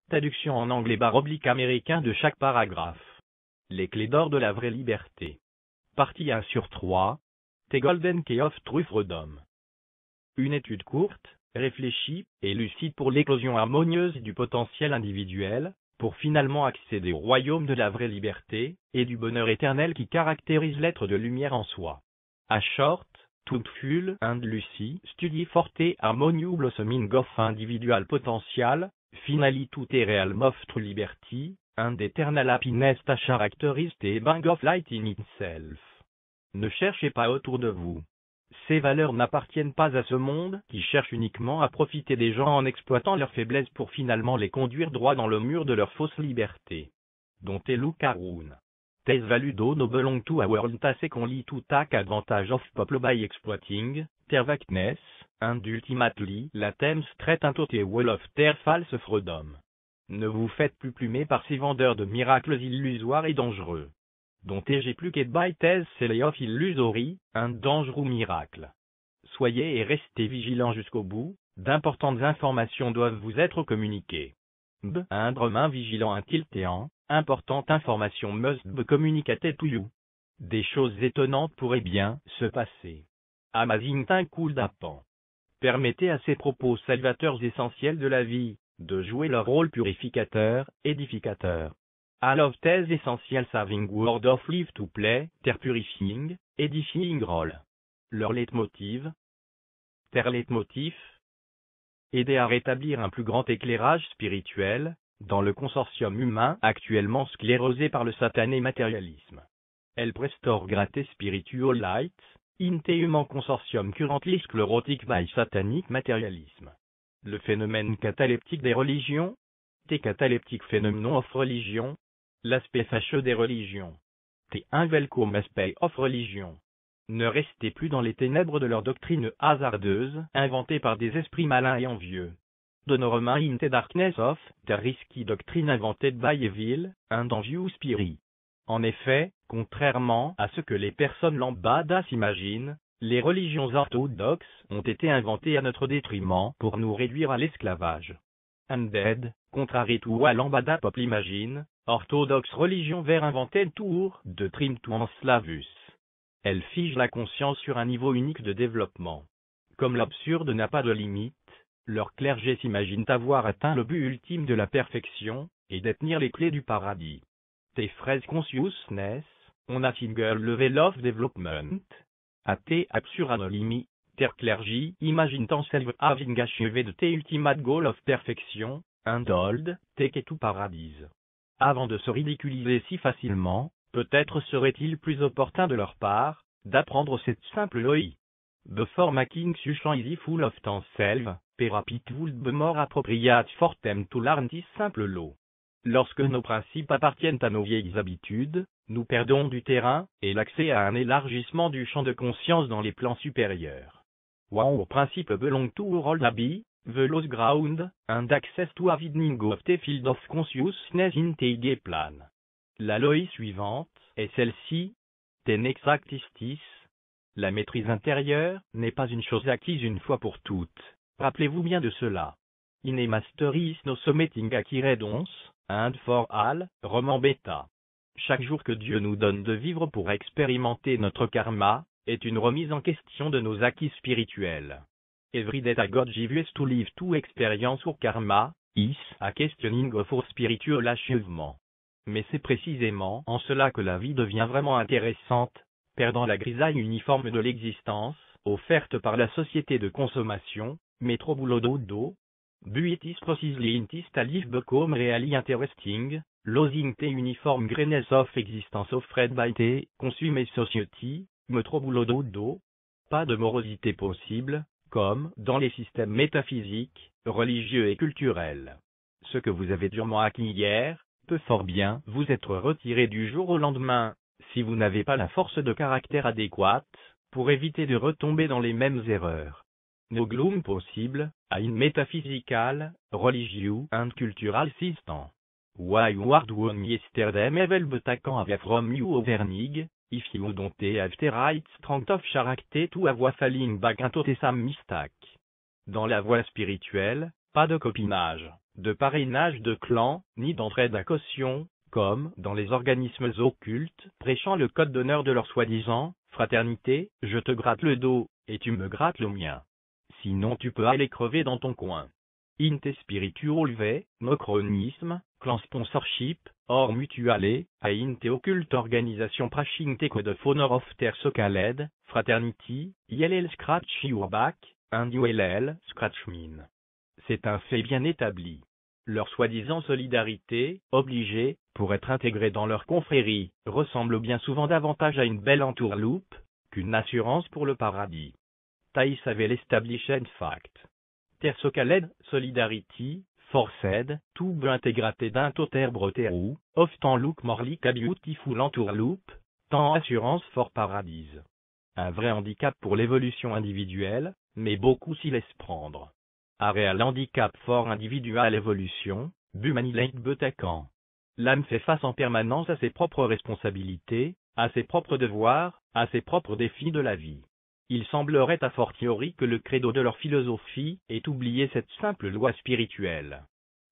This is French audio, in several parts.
Traduction en anglais / américain de chaque paragraphe. Les clés d'or de la vraie liberté. Partie 1 sur 3. The Golden Key of True Freedom. Une étude courte, réfléchie et lucide pour l'éclosion harmonieuse du potentiel individuel, pour finalement accéder au royaume de la vraie liberté et du bonheur éternel qui caractérise l'être de lumière en soi. A short, truthful and lucid study for the harmonious blossoming of individual potential, finally to the realm of true liberty, and eternal happiness that characterizes the being of light in itself. Ne cherchez pas autour de vous. Ces valeurs n'appartiennent pas à ce monde qui cherche uniquement à profiter des gens en exploitant leurs faiblesses pour finalement les conduire droit dans le mur de leur fausse liberté. Dont look around. These values do no belong to a world that secondly to take advantage of people by exploiting their weakness, and ultimately let them straight into the wall of their false freedom. Ne vous faites plus plumer par ces vendeurs de miracles illusoires et dangereux. Dont j'ai plus qu'être by these sellers of illusory and dangerous miracles. Soyez et restez vigilants jusqu'au bout, d'importantes informations doivent vous être communiquées. And remain vigilant until the importante information must be communicated to you. Des choses étonnantes pourraient bien se passer. Amazing things could happen. Permettez à ces propos salvateurs essentiels de la vie, de jouer leur rôle purificateur, édificateur. All of these essential saving word of life to play, their purifying, edifying role. Leur leitmotiv. Their leitmotiv. Aider à rétablir un plus grand éclairage spirituel, dans le consortium humain actuellement sclérosé par le satané matérialisme. El prestor grate spiritual light, in the human consortium currently sclerotic by satanic materialism. Le phénomène cataleptique des religions. The cataleptic phenomenon of religion. L'aspect fâcheux des religions. The unwelcome aspect of religion. Ne restez plus dans les ténèbres de leurs doctrines hasardeuses, inventées par des esprits malins et envieux. Do not remain in the darkness of the risky doctrine invented by evil and envious spirit. En effet, contrairement à ce que les personnes lambda s'imaginent, les religions orthodoxes ont été inventées à notre détriment pour nous réduire à l'esclavage. Undead, contrary to what lambda people imagine, orthodoxe religion vers invented tour de trim to enslavus. Elle fige la conscience sur un niveau unique de développement. Comme l'absurde n'a pas de limite, leur clergé s'imagine avoir atteint le but ultime de la perfection, et détenir les clés du paradis. The phrase consciousness, on a single level of development. At the absurd limit, their clergy imagine themselves having achieved the ultimate goal of perfection, and hold, take to paradise. Avant de se ridiculiser si facilement, peut-être serait-il plus opportun de leur part, d'apprendre cette simple loi. Before making such an easy fool of themselves, perhaps it would be more appropriate for them to learn this simple law. Lorsque nos principes appartiennent à nos vieilles habitudes, nous perdons du terrain, et l'accès à un élargissement du champ de conscience dans les plans supérieurs. Wow, principes belong to all the lost ground, and access to a widening of the field of consciousness in the plan. La loi suivante est celle-ci. Ten exactistis. La maîtrise intérieure n'est pas une chose acquise une fois pour toutes. Rappelez-vous bien de cela. In a mastery is no something acquired once, and for all, roman bêta. Chaque jour que Dieu nous donne de vivre pour expérimenter notre karma, est une remise en question de nos acquis spirituels. Every day that God gives us to live to experience or karma, is a questioning of our spiritual achievement. Mais c'est précisément en cela que la vie devient vraiment intéressante, perdant la grisaille uniforme de l'existence, offerte par la société de consommation, métro boulot dodo. But is precisely in this life become really interesting, losing the uniform greenness of existence offered by the consumer society, métro boulot dodo. Pas de morosité possible, comme dans les systèmes métaphysiques, religieux et culturels. Ce que vous avez durement acquis hier, peut fort bien vous être retiré du jour au lendemain, si vous n'avez pas la force de caractère adéquate, pour éviter de retomber dans les mêmes erreurs. No gloom possible, à une métaphysical, religieux and cultural system. Why you are doing yesterday may well be taken away from you overnig, if you don't have the right strength of character to avoid falling back into the same mistake. Dans la voie spirituelle, pas de copinage. de parrainage de clan, ni d'entraide à caution, comme dans les organismes occultes, prêchant le code d'honneur de leur soi-disant fraternité, je te gratte le dos, et tu me grattes le mien. Sinon tu peux aller crever dans ton coin. Inte spiritualve, mocronisme, clan sponsorship, or mutuale, ainte occulte organisation prachinte code of honor of ter sokaled, fraternity, yelel scratch your back, and ULL, scratchmin. C'est un fait bien établi. Leur soi-disant solidarité, obligée, pour être intégrée dans leur confrérie, ressemble bien souvent davantage à une belle entourloupe, qu'une assurance pour le paradis. Thais avait l'established fact. Tersocaled, solidarity, forced, tout intégraté d'un toter broterou, often look morly a beautiful entourloupe, tant assurance for paradise. Un vrai handicap pour l'évolution individuelle, mais beaucoup s'y laissent prendre. Un réel handicap fort individuel évolution, bumanilate betacan. L'âme fait face en permanence à ses propres responsabilités, à ses propres devoirs, à ses propres défis de la vie. Il semblerait a fortiori que le credo de leur philosophie ait oublié cette simple loi spirituelle.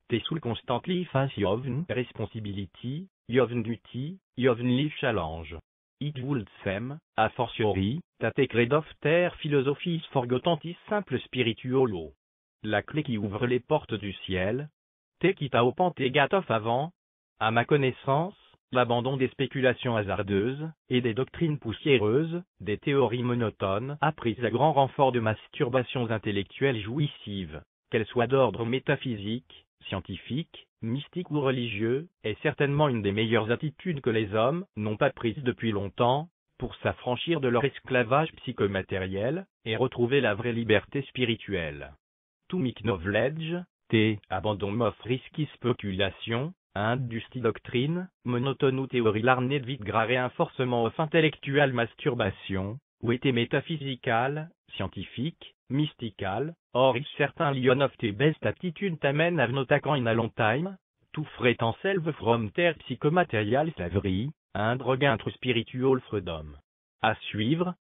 Te sul constantly face yovn responsibility, yovn duty, yovn life challenge. It would seem, a fortiori, that a credo of ter philosophies forgotantis simple spirituolo. La clé qui ouvre les portes du ciel. Te quita au pantégatov avant. À ma connaissance, l'abandon des spéculations hasardeuses, et des doctrines poussiéreuses, des théories monotones apprises à grand renfort de masturbations intellectuelles jouissives, qu'elles soient d'ordre métaphysique, scientifique, mystique ou religieux, est certainement une des meilleures attitudes que les hommes n'ont pas prises depuis longtemps, pour s'affranchir de leur esclavage psychomatériel, et retrouver la vraie liberté spirituelle. To make knowledge, te abandon mof risky speculation, industi doctrine, monotone ou théorie larnée de vite graré un forcement of intellectual masturbation, ou été métaphysical, scientifique, mystical, or if certain lion of tes best attitude t'amène à vnotacan in a long time, tout fret en self from ter psychomaterial slavery, un drogue intre spiritual freedom. À suivre,